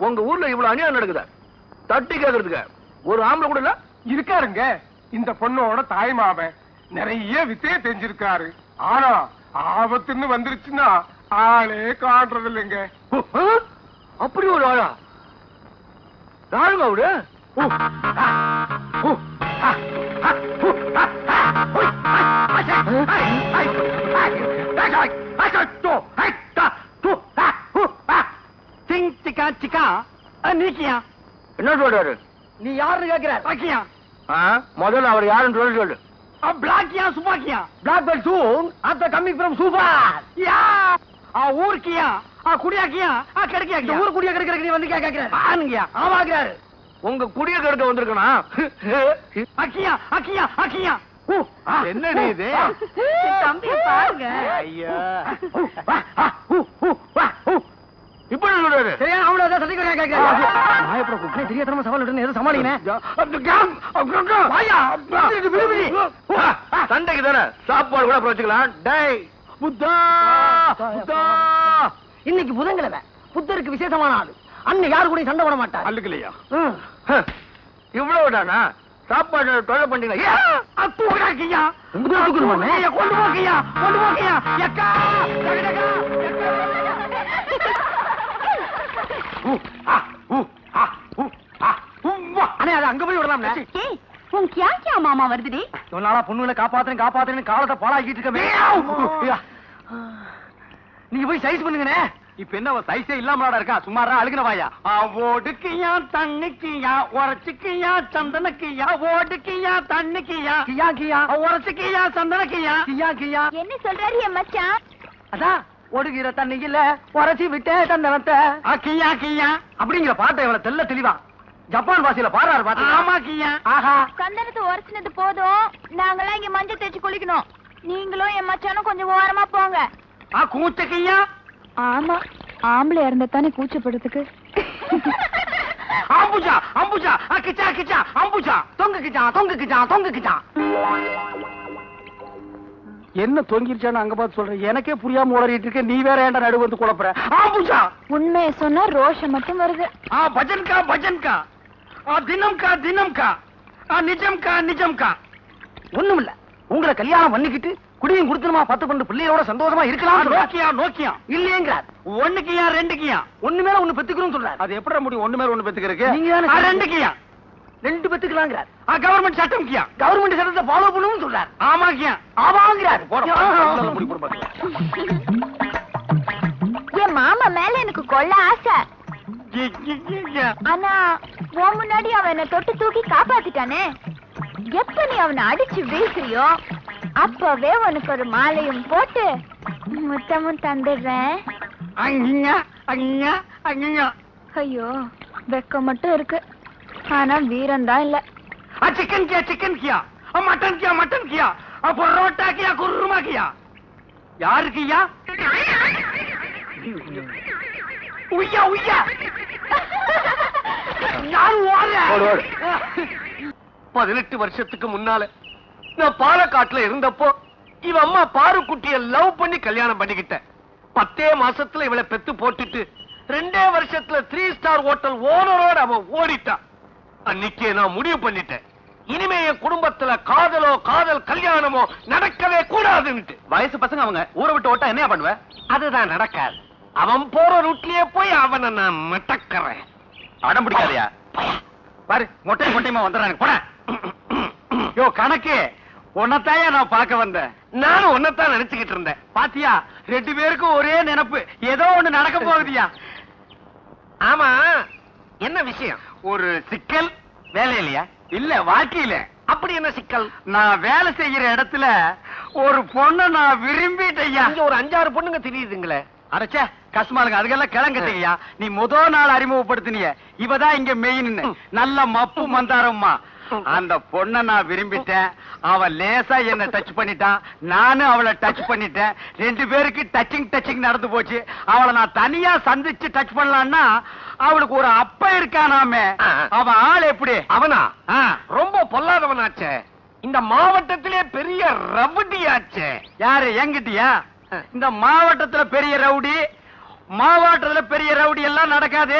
உங்க ஊர்ல இவ்வளவு அநியாயம் நடக்குது, தட்டி கேக்குறதுக்கு ஒரு ஆம்பளை கூட இல்ல? இருக்காருங்க. இந்த பொண்ணோட தாய்மாமன் நிறைய வித்தைய தெரிஞ்சிருக்காரு. ஆனா ஆபத்துன்னு வந்துருச்சுன்னா ஆளே காண்றது இல்லைங்க. அப்படி ஒரு ஆளா? யாருங்க அவரு? என்ன சொல்றாரு? நீ யாருன்னு கேக்குற? முதல்ல அவர் யாருன்னு சொல்லி சொல்லு. பிளாக்கியா சுபாக்கியா? Black belt soon after coming from super. யா ஊர்க்கியா குடியாக்கியா கிடைக்கியா? ஊர் குடியா கிடைக்கிறதுக்கு நீ வந்து கேக்குற? ஆனுங்கயா ஆவாக்குறாரு. உங்க குடிய கருத்து வந்திருக்கனா? அக்கியா அக்கியா அக்கியா. என்ன இது? தம்பியை பாருங்க. ஐயா இப்ப என்ன சொல்றாரு? சரியா அவ்வளவுதான் சந்திக்கிறேன் கேக்குறேன். நான் எப்பறம் கூப்பிட்டேன் தெரியாதனமா சவால் விடுறேன். ஏதோ சமாளிக்கிறேன். சண்டைக்கு தானே சாப்பாடு கூட வச்சுக்கலாம். டேய் புத்தா புத்தா, இன்னைக்கு புதன்கிழமை, புத்தருக்கு விசேஷமான ஆளு. அண்ணன் யாரு கூட சண்டை போட மாட்டார். அல்லுக்கலையா? இவ்வளவுதானா? சாப்பாடு தொலை பண்ணீங்களா? கொண்டு போக்கியா கொண்டு போக்கியா. அங்க போய் விடலாம். மாமா வருதுடி. நாளா பொண்ணுங்களை காப்பாத்துறேன் காப்பாத்துறேன்னு காலத்தை பாழாக்கிட்டு இருக்கமே. நீ போய் சைஸ் பண்ணுங்கண்ணே. இப்ப என்ன சைஸே இல்லாமலா இருக்கா? சும்மாரா அழுகினவாயா? ஓடுக்கியா தண்ணிக்கியா உரச்சுக்கியா சந்தனக்கியா. ஓடுக்கியா தண்ணிக்கியா கியா கியா உரச்சுக்கியா சந்தனக்கியா கியா கியா. என்ன சொல்றாரு என் மச்சான்? அதான் ஒடுகிற தண்ணியில உரைச்சி விட்டே சந்தனத்தை கியா கியா அப்படிங்கிற பாட்டை இவ்வளவு தெல்ல தெளிவா ஜப்பான் பாஷையில பாடுறாரு. பாத்து ஆமா கியா. ஆஹா சந்தனத்தை உரைச்சினது போதும், நாங்கெல்லாம் இங்க மஞ்சள் தேய்ச்சி குளிக்கணும். நீங்களும் என் மச்சானும் கொஞ்சம் ஓரமா போங்க. கூச்சக்கியா. ஆமா, ஆம்பளை இருந்தா தானே கூச்சப்படுறதுக்கு. அம்புஜா அம்புஜா கிச்சா கிச்சா அம்புஜா தொங்கு கிச்சா தொங்கு கிச்சா தொங்கு கிச்சா. என்ன தொங்கிருச்சான்னு அங்க பார்த்து சொல்றேன். எனக்கே புரியாம உளறிட்டு இருக்க, நீ வேற ஏன்டா நடுவு வந்து குழப்புற? ஆம்புஜா உண்மையை சொன்னா ரோஷம் மட்டும் வருது. பஜன்கா பஜன்கா தினம்கா தினம்கா நிஜம்கா நிஜம்கா. ஒண்ணுமில்ல, உங்களை கல்யாணம் பண்ணிக்கிட்டு குடியும் குடுத்துமா 10-12 பிள்ளையோட சந்தோஷமா இருக்கலாம். Nokia Nokia இல்லையேங்கிறார். ஒண்ணுக்கியா ரெண்டுக்கியா ஒண்ணு மேல ஒண்ணு பெத்துக்கணும் சொல்றாரு. அது எப்படி முடியும்? ஒண்ணு மேல ஒண்ணு பெத்துக்கிறதுக்கு? நீங்க ரெண்டுக்கியா 2 பெத்துக்கலாங்கிறார். கவர்மெண்ட் சட்டம் கியா, கவர்மெண்ட் சட்டத்தை ஃபாலோ பண்ணணும்னு சொல்றாரு. ஆமா கியா ஆமாங்கிறார். என் மாமா மேல எனக்கு கொள்ள ஆசை. ஆனா உன் முன்னாடி அவன் என்ன தொட்டு தூக்கி காப்பாத்திட்டானே. எப்ப நீ அவனை அடிச்சு வீசுறியோ அப்பவே உனக்கு ஒரு மாலையும் போட்டு முத்தமும் தந்துடுறேன். ஐயோ வெக்கம் மட்டும் இருக்கு, ஆனா வீரம் தான் இல்ல. சிக்கன் கியா சிக்கன் கியா மட்டன் கியா மட்டன் கியா பரோட்டா கியா குருமா கியா. யாரு கியா? உய்யா உய்யா. நான் 18 வருஷத்துக்கு முன்னால நான் பாலக்காட்டுல இருந்தப்போ இவ அம்மா பாருக்குட்டிய லவ் பண்ணி கல்யாணம் பண்ணிக்கிட்டேன். 10 மாசத்துல இவளை பெத்து போட்டுட்டு 2 வருஷத்துல 3 ஸ்டார் ஹோட்டல் ஓனரோட அவன் ஓடிட்டான். அன்னைக்கே நான் முடிவு பண்ணிட்டேன், இனிமே என் குடும்பத்துல காதலோ காதல் கல்யாணமோ நடக்கவே கூடாதுன்னு. வயசு பசங்க அவங்க ஊரை விட்டு ஓட்டா என்ன பண்ணுவ? அதுதான் நடக்காது. அவன் போற ரூட்லயே போய் அவனை நான் மட்டக்கறேன். அடம் பிடிக்காதயா பாரு, மொட்டை மொட்டையமா வந்துடுறாங்க போட. யோ கணக்கு, உன்னத்தாயா நான் பார்க்க வந்தேன். நானும் உன்னத்தான் நினைச்சுக்கிட்டு இருந்தேன். பாத்தியா, 2 பேருக்கும் ஒரே நினைப்பு, ஏதோ ஒண்ணு நடக்க போகுதியா. ஆமா, என்ன விஷயம்? ஒரு சிக்கல். வேலை இல்லையா? இல்ல, வாழ்க்கையில. அப்படி என்ன சிக்கல்? நான் வேலை செய்யற இடத்துல ஒரு பொண்ணை நான் விரும்பிட்டேயா. இங்க ஒரு 5-6 பொண்ணுங்க தெரியுதுங்களே. அடச்சே கஸ்மாலுங்க, அதுக்கெல்லாம் கிளங்கட்டீங்க. நீ முதல் நாள் அறிமுகப்படுத்தினிய இவதான் இங்க மெயின். நல்ல மப்பு மந்தாரம்மா. அந்த பொண்ணை நான் விரும்பிட்டேன். அவ லேசா என்ன டச் பண்ணிட்டான், நானும் அவளை டச் பண்ணிட்டேன். 2 பேருக்கு டச்சிங் நடந்து போச்சு. அவளை நான் தனியா சந்திச்சு டச் பண்ணலான்னா அவளுக்கு ஒரு அப்ப இருக்கானாமே. அவன் ஆள் எப்படி? அவனா ரொம்ப பொல்லாதவனாச்சே. இந்த மாவட்டத்திலே பெரிய ரவுடியாச்சே. யாரு? எங்கிட்டியா? இந்த மாவட்டத்துல பெரிய ரவுடி, மாவட்டத்துல பெரிய ரவுடி எல்லாம் நடக்காது.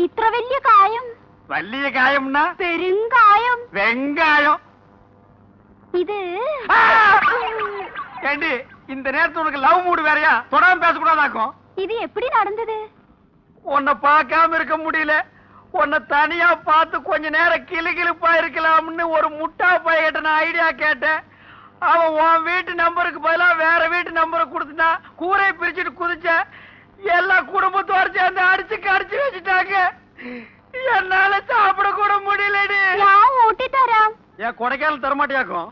ഇത്ര വലിയ കായം? വലിയ കായம்னா പെരുങ്കായം. வெங்காயம். இது ஏண்டி இந்த நேரத்துல உனக்கு லவ் மூடு வேறயா? தொடாம பேசக்கூடாதாக்கும். இது எப்படி நடந்தது? உன்னை பார்க்காம இருக்க முடியல. உன்னை தனியா பார்த்து கொஞ்ச நேரம் கிளுகிளுப்பா இருக்கலாம்னு ஒரு முட்டா பையகிட்ட நான் ஐடியா கேட்டேன். அவன் உன் வீட்டு நம்பருக்கு பதிலா வேற வீட்டு நம்பரை கொடுத்துட்டா. கூரை பிரிச்சுட்டு குதிச்ச. எல்லா குடும்பத்தோட சேர்ந்து அடிச்சு வச்சுட்டாங்க. என்னால சாப்பிட கூட முடியலடி. ഞാൻ ഊട്ടി തരാം. ஏன் கொடைக்கானல் தரமாட்டியாக்கும்?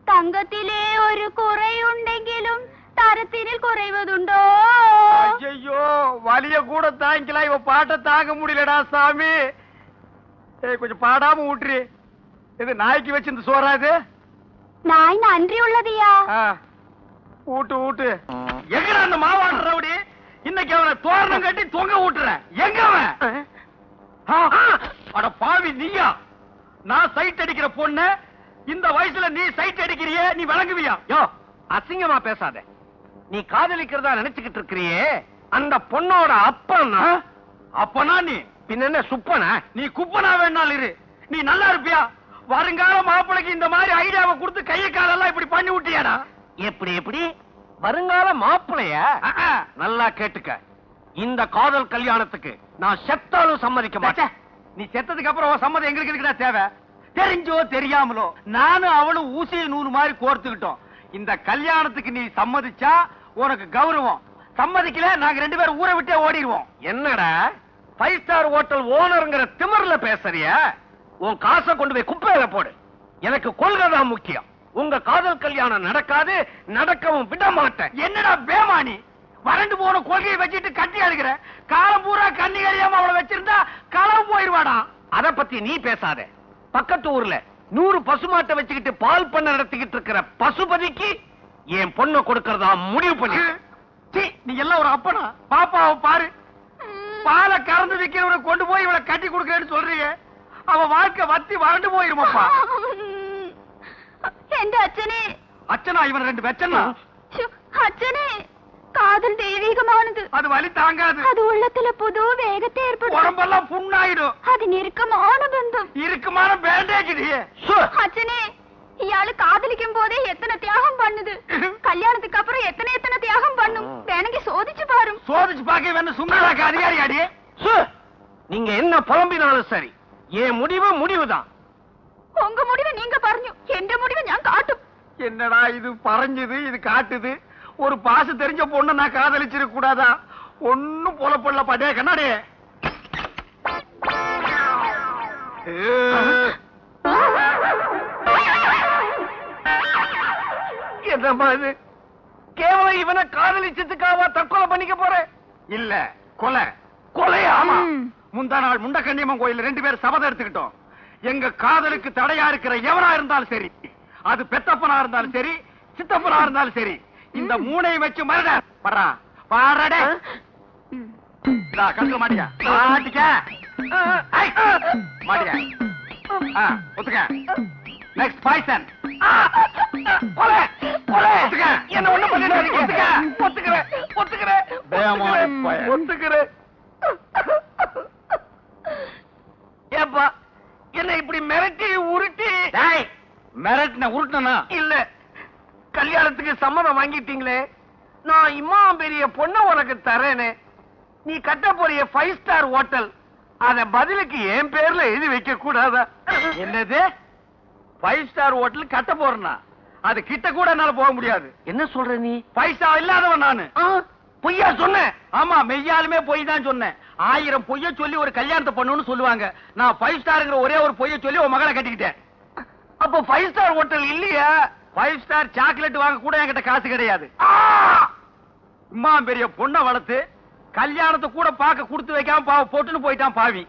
തങ്കത്തിലെ ഒരു കുറയുണ്ടെങ്കിലും തരത്തിനിൽ കുറയുവതുണ്ടോ? ஐயோ வலிய கூட தாங்கிக்கலாம். இவ பாட்ட தாங்க முடியலடா சாமி. ஏய் கொஞ்சம் பாடாம ஊட்டுரு. இது நாய்க்கு வச்சு இந்த சோறாது. நாய் நன்றி உள்ளதியா? ஊட்டு ஊட்டு. எங்கடா அந்த மாவாட்டு ரவுடி? இன்னைக்கு அவனை தோரணம் கட்டி தொங்க ஊட்டுற. எங்க அவன்? அட பாவி நீயா? நான் சைட் அடிக்கிற பொண்ணு இந்த வயசுல நீ சைட் அடிக்கிறியே, நீ விளங்குவியா? யோ அசிங்கமா பேசாத. நீ காதலிக்கிறதா நினைச்சுக்கிட்டு இருக்கிறியே அந்த பொண்ணோட அப்பனா? அப்பனா நீ பின்ன சுப்பனா? நீ குப்பனா வேணாலும் இரு. நீ நல்லா இருப்பியா? வருங்கால மாப்பிளைக்கு இந்த மாதிரி ஐடியாவை கொடுத்து கைய காலெல்லாம் இப்படி பண்ணி விட்டியாடா? எப்படி வருங்கால மாப்பிளைய நல்லா கேட்டுக்க. இந்த காதல் கல்யாணத்துக்கு நான் செத்தாலும் சம்மதிக்க மாட்டேன். நீ செத்ததுக்கு அப்புறம் உன் சம்மதம் எங்களுக்கு இருக்குடா தேவை? தெரிஞ்சோ தெரியாமலோ நானும் அவளும் ஊசிய நூறு மாதிரி கோர்த்துக்கிட்டோம். இந்த கல்யாணத்துக்கு நீ சம்மதிச்சா உனக்கு கௌரவம். சம்மதிக்கல நாங்க 2 பேரும் ஊரை விட்டே ஓடிடுவோம். என்னடா 5 ஸ்டார் ஹோட்டல் ஓனர்ங்கிற திமிர்ல பேசுறியா? உன் காசை கொண்டு போய் குப்பையில போடு. எனக்கு கொள்கை தான் முக்கியம். உங்க காதல் கல்யாணம் நடக்காது, நடக்கவும் விட மாட்டேன். என்னடா பேமானி? வறண்டு போன கொள்கையை வச்சுட்டு கட்டி அழுகிற. காலம் பூரா கண்ணி கழியாம அவளை வச்சிருந்தா களவு போயிருவாடா. அத பத்தி நீ பேசாத. பக்கத்து ஊர்ல 100 பசுமாட்டை வச்சுக்கிட்டு பால் பண்ண நடத்திக்கிட்டு இருக்கிற பசுபதிக்கு என் பொண்ணை கொடுக்கறதா முடிவு பண்ணி. நீ எல்லாம் ஒரு அப்பனா? பாப்பாவை பாரு. பாலை கறந்து விக்கிறவனை கொண்டு போய் இவளை கட்டி கொடுக்கறேன்னு சொல்றீங்க. அவன் வாழ்க்கை வத்தி வறண்டு போயிருமாப்பா. എന്റെ അച്ഛനെ. அச்சனா இவன் 2 வெச்சனா? അച്ഛനെ காதல் தெய்வீகமானது. அது வலி தாங்காது. அது உள்ளத்துல புது வேகத்தை ஏற்படுத்தும். உடம்பெல்லாம் புண்ணாயிடும். அது நெருக்கமான பந்தம். இறுக்கமான பேண்டேஜ். அச்சனே இயாளு காதலிக்கும் போதே எத்தனை தியாகம் பண்ணுது. கல்யாணத்துக்கு அப்புறம் எத்தனை தியாகம் பண்ணும். வேணுங்க சோதிச்சு பாரு. சோதிச்சு பாக்க வேணும். சும்மாடாக்க அதிகாரி அடி. நீங்க என்ன புலம்பினாலும் சரி, என் முடிவு முடிவுதான். உங்க முடிவை நீங்க പറഞ്ഞു. எந்த முடிவை நான் காட்டும். என்னடா இது பறஞ்சுது, இது காட்டுது. ஒரு பாசு தெரிஞ்ச பொண்ணு நான் காதலிச்சிருக்க கூடாதா? ஒண்ணும் போல போடல பாட்டே கண்ணாடி. என்னம்மா இது? கேவலம் இவனை காதலிச்சதுக்காக தற்கொலை பண்ணிக்க போறேன்? இல்ல கொலை. கொலை. ஆமா. முந்தா நாள் முண்டக்கண்ணியம்மன் கோயில் 2 பேர் சபதம் எடுத்துக்கிட்டோம். எங்க காதலுக்கு தடையா இருக்கிற எவனா இருந்தாலும் சரி, அது பெத்தப்பனா இருந்தாலும் சரி, சித்தப்பனா இருந்தாலும் சரி, இந்த 3ஐயும் வச்சு மரட படுறா பாரட. கட்டு மாட்டியா? மாட்டிக்க மாட்டியா? ஒத்துக்க. Next poison. என்ன ஒண்ணு பண்ணிட்டு ஒத்துக்கிறேன். ஏப்பா என்ன இப்படி மிரட்டி உருட்டி? மிரட்டின உருட்டனா? இல்ல, கல்யாணத்துக்கு சம்மதம் வாங்கிட்டீங்களே, நான் இம்மா பெரிய பொண்ண உனக்கு தரேனே, நீ கட்ட போறிய 5 ஸ்டார் ஹோட்டல் அத பதிலுக்கு என் பேர்ல எழுதி வைக்க கூடாதா? என்னது 5 ஸ்டார் ஹோட்டல் கட்ட போறனா? அது கிட்ட கூட என்னால போக முடியாது. என்ன சொல்ற நீ? பைசா இல்லாதவன் நானு. பொய்யா சொன்ன? ஆமா மெய்யாலுமே பொய் தான் சொன்னேன். 1000 பொய்ய சொல்லி ஒரு கல்யாணத்தை பண்ணுன்னு சொல்லுவாங்க. நான் 5 ஸ்டார்ங்கிற ஒரே ஒரு பொய்ய சொல்லி உன் மகளை கட்டிக்கிட்டேன். அப்ப 5 ஸ்டார் ஹோட்டல் இல்லையா? 5 ஸ்டார் சாக்லேட் வாங்க கூட என்கிட்ட காசு கிடையாது. இம்மா பெரிய பொண்ணை வளர்த்து கல்யாணத்தை கூட பார்க்க கொடுத்து வைக்காம போட்டுன்னு போயிட்டான் பாவி.